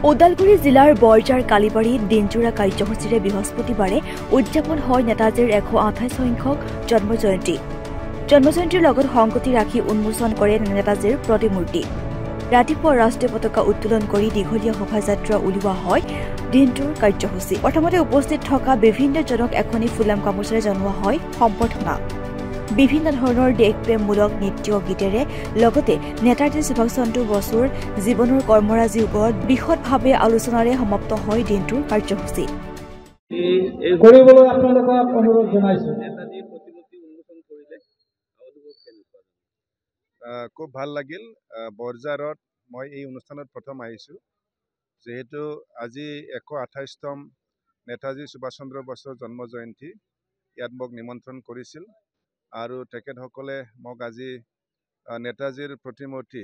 ওদালগুৰি জিলাৰ বৰজাৰ কালিবাৰীত দিনজোৰা কাৰ্যসূচীৰে বৃহস্পতিবাৰে উদযাপন হয় নেতাজীৰ 128 সংখ্যক জন্মজয়ন্তী। জন্মজয়ন্তীৰ লগত সংগতি ৰাখি উন্মোচন কৰে নেতাজীৰ প্ৰতিমূৰ্তি। ৰাতিপুৱা ৰাষ্ট্ৰীয় পতাকা উত্তোলন কৰি দীঘলীয়া শোভাযাত্ৰা উলিওৱা হয় দিনটোৰ কাৰ্যসূচী। প্ৰথমতে উপস্থিত থকা বিভিন্নজনক এখনি ফুলাম গামোচাৰে জনোৱা হয় সম্বৰ্ধনা। বিভিন্ন ধৰণৰ দেশপ্ৰেমমূলক নৃত্য গীতেৰে লগতে নেতাজী সুভাষ চন্দ্ৰ বসুৰ জীৱনৰ কৰ্মৰাজিৰ ওপৰত বিশদভাৱে আলোচনাৰে সমাপ্ত হয় দিনটোৰ কাৰ্যসূচী। খুব ভাল লাগিল। বৰজাৰত মই এই অনুষ্ঠানত প্ৰথম আহিছোঁ, যেহেতু আজি 128তম নেতাজী সুভাষ চন্দ্ৰ বসুৰ জন্ম জয়ন্তী। ইয়াত মোক নিমন্ত্ৰণ কৰিছিল আৰু তেখেতসকলে মোক আজি নেতাজীৰ প্ৰতিমূৰ্তি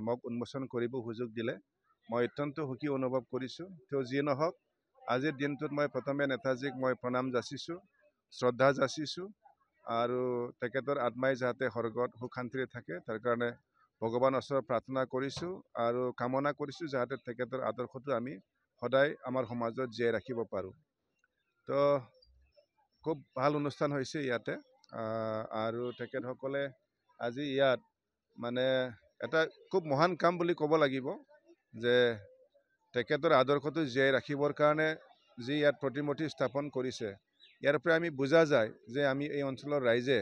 মোক উন্মোচন কৰিব সুযোগ দিলে। মই অত্যন্ত সুখী অনুভৱ কৰিছোঁ। তেওঁ যি নহওক, আজিৰ দিনটোত মই প্ৰথমে নেতাজীক মই প্ৰণাম যাচিছোঁ, শ্ৰদ্ধা যাচিছোঁ আৰু তেখেতৰ আত্মাই যাতে স্বৰ্গত সুখ শান্তিৰে থাকে তাৰ কাৰণে ভগৱানৰ ওচৰত প্ৰাৰ্থনা কৰিছোঁ আৰু কামনা কৰিছোঁ যাতে তেখেতৰ আদৰ্শটো আমি সদায় আমাৰ সমাজত জীয়াই ৰাখিব পাৰোঁ। তো খুব ভাল অনুষ্ঠান হৈছে ইয়াতে আৰু তেখেতসকলে আজি ইয়াত মানে এটা খুব মহান কাম বুলি ক'ব লাগিব যে তেখেতৰ আদৰ্শটো জীয়াই ৰাখিবৰ কাৰণে যি ইয়াত প্ৰতিমূৰ্তি স্থাপন কৰিছে, ইয়াৰ পৰা আমি বুজা যায় যে আমি এই অঞ্চলৰ ৰাইজে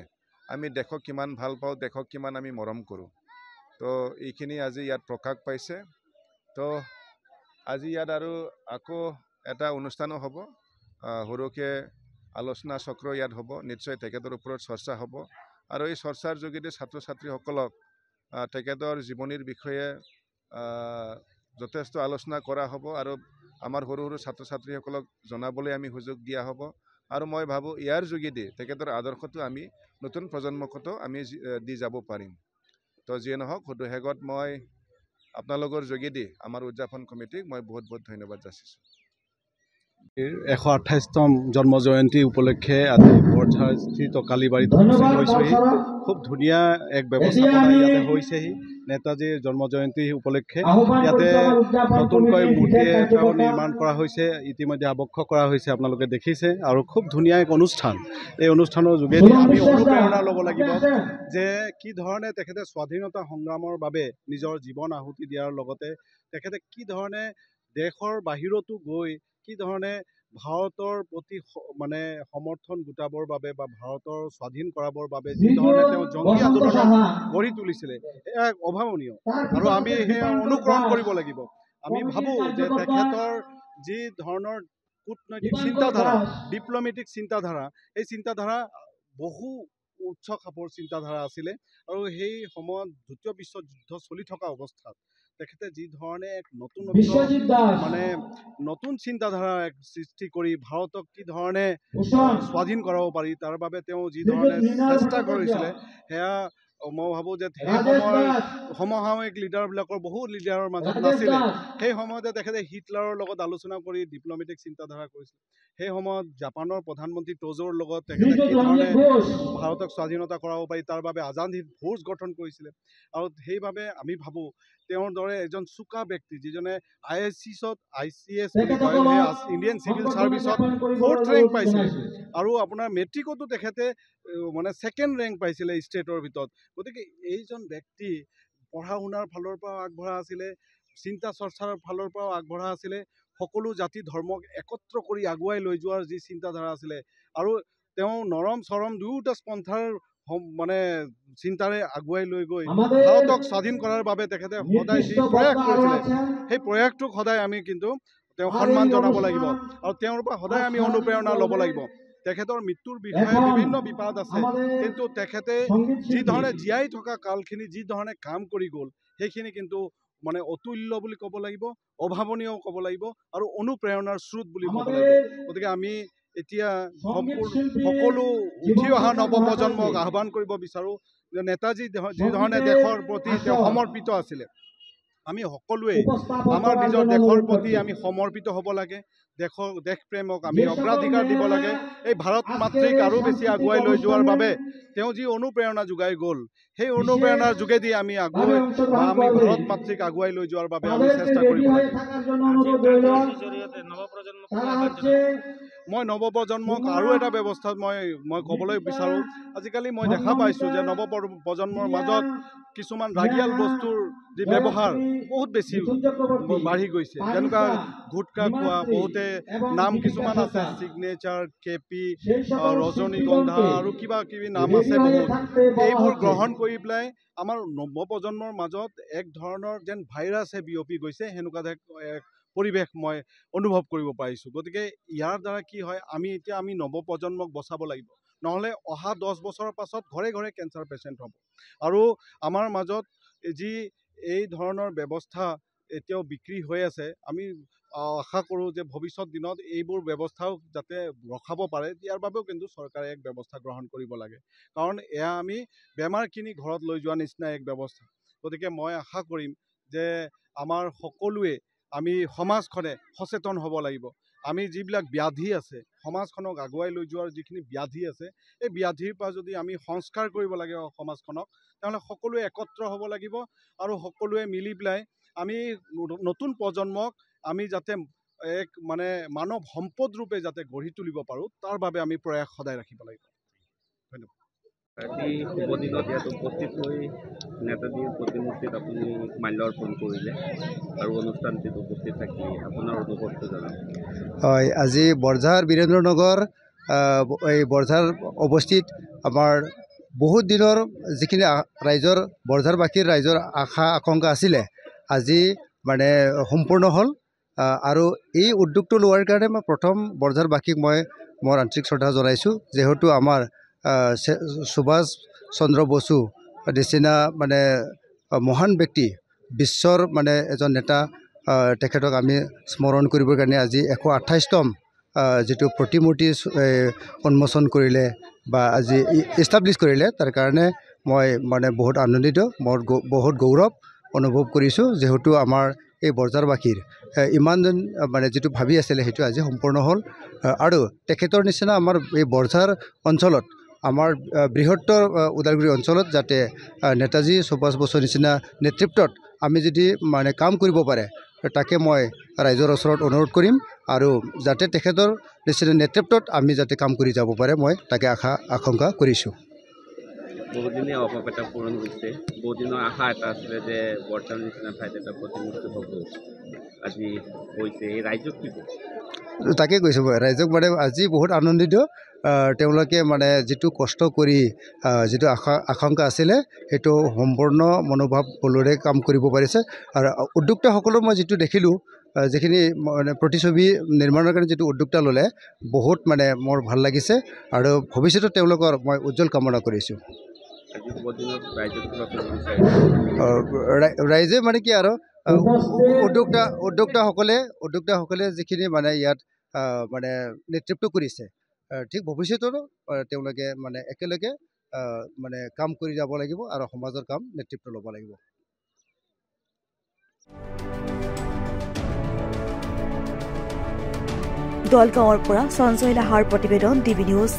আমি দেশক কিমান ভাল পাওঁ, দেশক কিমান আমি মৰম কৰোঁ। তো এইখিনি আজি ইয়াত প্ৰকাশ পাইছে। তো আজি ইয়াত আৰু আকৌ এটা অনুষ্ঠানো হ'ব, সৰুকৈ আলোচনা চক্ৰ ইয়াত হ'ব। নিশ্চয় তেখেতৰ ওপৰত চৰ্চা হ'ব আৰু এই চৰ্চাৰ যোগেদি ছাত্ৰ ছাত্ৰীসকলক তেখেতৰ জীৱনীৰ বিষয়ে যথেষ্ট আলোচনা কৰা হ'ব আৰু আমাৰ সৰু সৰু ছাত্ৰ ছাত্ৰীসকলক জনাবলৈ আমি সুযোগ দিয়া হ'ব। আৰু মই ভাবোঁ ইয়াৰ যোগেদি তেখেতৰ আদৰ্শটো আমি নতুন প্ৰজন্মকতো আমি দি যাব পাৰিম। তো যিয়ে নহওক, সদৌ শেষত মই আপোনালোকৰ যোগেদি আমাৰ উদযাপন কমিটিক মই বহুত বহুত ধন্যবাদ যাচিছোঁ। 128তম জন্ম জয়ন্তী উপলক্ষে আজি বৰঝাৰস্থিত কালিবাৰীত উপস্থিত হৈছেহি। খুব ধুনীয়া এক ব্যৱস্থাপনা ইয়াতে হৈছেহি। নেতাজীৰ জন্ম জয়ন্তী উপলক্ষে ইয়াতে নতুনকৈ মূৰ্তি এটাও নিৰ্মাণ কৰা হৈছে, ইতিমধ্যে আবক্ষ কৰা হৈছে, আপোনালোকে দেখিছে। আৰু খুব ধুনীয়া এক অনুষ্ঠান। এই অনুষ্ঠানৰ যোগেদি আমি অনুপ্ৰেৰণা ল'ব লাগিব যে কি ধৰণে তেখেতে স্বাধীনতা সংগ্ৰামৰ বাবে নিজৰ জীৱন আহুতি দিয়াৰ লগতে তেখেতে কি ধৰণে দেশৰ বাহিৰতো গৈ কি ধৰণে ভাৰতৰ প্ৰতি মানে সমৰ্থন গোটাবৰ বাবে বা ভাৰতৰ স্বাধীন কৰাবৰ বাবে যি ধৰণে তেওঁ জংগী আন্দোলন গঢ়ি তুলিছিলে, এয়া অভাৱনীয় আৰু আমি সেয়া অনুকৰণ কৰিব লাগিব। আমি ভাবোঁ যে তেখেতৰ যি ধৰণৰ কূটনৈতিক চিন্তাধাৰা, ডিপ্ল'মেটিক চিন্তাধাৰা, এই চিন্তাধাৰা বহু উচ্চ খাপৰ চিন্তাধাৰা আছিলে আৰু সেই সময়ত দ্বিতীয় বিশ্বযুদ্ধ চলি থকা অৱস্থাত তেখেতে যি ধৰণে এক নতুন চিন্তাধাৰা সৃষ্টি কৰি ভাৰতক কি ধৰণে স্বাধীন কৰাব পাৰি তাৰ বাবে তেওঁ যি ধৰণে চেষ্টা কৰিছিলে, সেয়া মই ভাবোঁ যে সেই সময়ৰ সমসাময়িক লিডাৰবিলাকৰ বহু লিডাৰৰ মাজত নাছিলে। সেই সময়তে তেখেতে হিটলাৰৰ লগত আলোচনা কৰি ডিপ্ল'মেটিক চিন্তাধাৰা কৰিছিল। সেই সময়ত জাপানৰ প্ৰধানমন্ত্ৰী ট'জোৰ লগত তেখেতে কি ধৰণে ভাৰতক স্বাধীনতা কৰাব পাৰি তাৰ বাবে আজাদ হিন্দ ফৌজ গঠন কৰিছিলে। আৰু সেইবাবে আমি ভাবোঁ তেওঁৰ দৰে এজন চোকা ব্যক্তি যিজনে ICS ইণ্ডিয়ান চিভিল ছাৰ্ভিচত 4th ৰেংক পাইছিলে আৰু আপোনাৰ মেট্ৰিকতো তেখেতে মানে 2nd ৰেংক পাইছিলে ষ্টেটৰ ভিতৰত। গতিকে এইজন ব্যক্তি পঢ়া শুনাৰ ফালৰ পৰাও আগবঢ়া আছিলে, চিন্তা চৰ্চাৰ ফালৰ পৰাও আগবঢ়া আছিলে, সকলো জাতি ধৰ্মক একত্ৰ কৰি আগুৱাই লৈ যোৱাৰ যি চিন্তাধাৰা আছিলে আৰু তেওঁ নৰম চৰম দুয়োটা পন্থাৰ মানে চিন্তাৰে আগুৱাই লৈ গৈ ভাৰতক স্বাধীন কৰাৰ বাবে তেখেতে সদায় যি প্ৰয়াস কৰিছিলে, সেই প্ৰয়াসটোক সদায় আমি কিন্তু তেওঁক সন্মান জনাব লাগিব আৰু তেওঁৰ পৰা সদায় আমি অনুপ্ৰেৰণা ল'ব লাগিব। তেখেতৰ মৃত্যুৰ বিষয়ে বিভিন্ন বিবাদ আছে, কিন্তু তেখেতে যি ধৰণে জীয়াই থকা কালখিনি যি ধৰণে কাম কৰি গ'ল সেইখিনি কিন্তু মানে অতুল্য বুলি ক'ব লাগিব, অভাৱনীয় ক'ব লাগিব আৰু অনুপ্ৰেৰণাৰ স্ৰোত বুলি ক'ব লাগিব। গতিকে আমি এতিয়া সকলো উঠি অহা নৱপ্ৰজন্মক আহ্বান কৰিব বিচাৰোঁ যে নেতাজী যি ধৰণে দেশৰ প্ৰতি তেওঁ সমৰ্পিত আছিলে আমি সকলোৱে আমাৰ নিজৰ দেশৰ প্ৰতি আমি সমৰ্পিত হ'ব লাগে দেশপ্ৰেমক আমি অগ্ৰাধিকাৰ দিব লাগে এই ভাৰত মাতৃক আৰু বেছি আগুৱাই লৈ যোৱাৰ বাবে তেওঁ যি অনুপ্ৰেৰণা যোগাই গ'ল সেই অনুপ্ৰেৰণাৰ যোগেদি আমি ভাৰত মাতৃক আগুৱাই লৈ যোৱাৰ বাবে আমি চেষ্টা কৰিব লাগে মই নৱপ্ৰজন্মক আৰু এটা ব্যৱস্থাত মই ক'বলৈ বিচাৰোঁ আজিকালি মই দেখা পাইছোঁ যে নৱপ্ৰজন্মৰ মাজত কিছুমান ৰাগিয়াল বস্তুৰ যি ব্যৱহাৰ বহুত বেছি বাঢ়ি গৈছে যেনেকুৱা গুটকা খোৱা বহুতে নাম কিছুমান আছে ছিগনেচাৰ কেপি ৰজনীগন্ধা আৰু কিবা কিবি নাম আছে বহুত এইবোৰ গ্ৰহণ কৰি পেলাই আমাৰ নৱপ্ৰজন্মৰ মাজত এক ধৰণৰ যেন ভাইৰাছে বিয়পি গৈছে সেনেকুৱা এক পৰিৱেশ মই অনুভৱ কৰিব পাৰিছোঁ গতিকে ইয়াৰ দ্বাৰা কি হয় আমি নৱপ্ৰজন্মক বচাব লাগিব নহ'লে অহা 10 বছৰৰ পাছত ঘৰে ঘৰে কেঞ্চাৰ পেচেণ্ট হ'ব আৰু আমাৰ মাজত যি এই ধৰণৰ ব্যৱস্থা এতিয়াও বিক্ৰী হৈ আছে আমি আশা কৰোঁ যে ভৱিষ্যত দিনত এইবোৰ ব্যৱস্থাও যাতে ৰখাব পাৰে ইয়াৰ বাবেও কিন্তু চৰকাৰে এক ব্যৱস্থা গ্ৰহণ কৰিব লাগে কাৰণ এয়া আমি বেমাৰ কিনি ঘৰত লৈ যোৱা নিচিনা এক ব্যৱস্থা গতিকে মই আশা কৰিম যে আমাৰ সকলোৱে আমি সমাজখনে সচেতন হ'ব লাগিব আমি যিবিলাক ব্যাধি আছে সমাজখনক আগুৱাই লৈ যোৱাৰ যিখিনি ব্যাধি আছে এই ব্যাধিৰ পৰা যদি আমি সংস্কাৰ কৰিব লাগে সমাজখনক তেতিয়াহ'লে সকলোৱে একত্ৰ হ'ব লাগিব আৰু সকলোৱে মিলি পেলাই আমি নতুন প্ৰজন্মক আমি যাতে এক মানৱ সম্পদ ৰূপে যাতে গঢ়ি তুলিব পাৰোঁ তাৰ বাবে আমি প্ৰয়াস সদায় ৰাখিব লাগিব ধন্যবাদ আজি শুভ দিনত ইয়াত উপস্থিত হৈ নেতাজীৰ প্ৰতিমূৰ্তিত আপুনি মাল্যাৰ্পণ কৰিলে আৰু অনুষ্ঠানটিত উপস্থিত থাকি আপোনাৰ অনুভৱটো জনাওক হয় আজি বৰঝাৰ বীৰেন্দ্ৰনগৰ এই বৰঝাৰ অৱস্থিত আমাৰ বহুত দিনৰ যিখিনি ৰাইজৰ বৰঝাৰবাসীৰ ৰাইজৰ আশা আকাংক্ষা আছিলে আজি সম্পূৰ্ণ হ'ল আৰু এই উদ্যোগটো লোৱাৰ কাৰণে মই প্ৰথম বৰঝাৰবাসীক মই মোৰ আন্তৰিক শ্ৰদ্ধা জনাইছোঁ যিহেতু আমাৰ সুভাষ চন্দ্ৰ বসু নিচিনা মহান ব্যক্তি বিশ্বৰ এজন নেতা তেখেতক আমি স্মৰণ কৰিবৰ কাৰণে আজি 128তম যিটো প্ৰতিমূৰ্তি উন্মোচন কৰিলে বা আজি ইষ্টাব্লিছ কৰিলে তাৰ কাৰণে মই বহুত আনন্দিত মোৰ বহুত গৌৰৱ অনুভৱ কৰিছোঁ যিহেতু আমাৰ এই বৰঝাৰবাসীৰ ইমান দিন যিটো ভাবি আছিলে সেইটো আজি সম্পূৰ্ণ হ'ল আৰু তেখেতৰ নিচিনা আমাৰ এই বৰঝাৰ অঞ্চলত আমাৰ বৃহত্তৰ ওদালগুৰি অঞ্চলত যাতে নেতাজী সুভাষ বসুৰ নিচিনা নেতৃত্বত আমি যদি কাম কৰিব পাৰে তাকে মই ৰাইজৰ ওচৰত অনুৰোধ কৰিম আৰু যাতে তেখেতৰ নিচিনা নেতৃত্বত আমি যাতে কাম কৰি যাব পাৰে মই তাকে আকাংক্ষা কৰিছোঁ বহুদিনীয়া অভাৱ এটা পূৰণ হৈছে বহুদিনৰ আশা এটা আছিলে যে বৰঝাৰ নিচিনা ঠাইত এটা প্ৰতিমূৰ্তি হ'ব আজি হৈছে এই ৰাইজক কি তাকে কৈছোঁ মই ৰাইজক আজি বহুত আনন্দিত তেওঁলোকে যিটো কষ্ট কৰি যিটো আকাংক্ষা আছিলে সেইটো সম্পূৰ্ণ মনোভাৱ বলেৰে কাম কৰিব পাৰিছে আৰু উদ্যোক্তাসকলৰ মই যিটো দেখিলোঁ যিখিনি প্ৰতিচ্ছবি নিৰ্মাণৰ কাৰণে যিটো উদ্যোক্তা ল'লে বহুত মোৰ ভাল লাগিছে আৰু ভৱিষ্যতে তেওঁলোকৰ মই উজ্জ্বল কামনা কৰিছোঁ ৰাইজে কি আৰু উদ্যোক্তাসকলে যিখিনি ইয়াত নেতৃত্ব কৰিছে ঠিক ভৱিষ্যতৰো তেওঁলোকে একেলগে কাম কৰি যাব লাগিব আৰু সমাজৰ কাম নেতৃত্ব ল'ব লাগিব দলগাঁৱৰ পৰা সঞ্জয় লাহাৰ প্ৰতিবেদন DB নিউজ।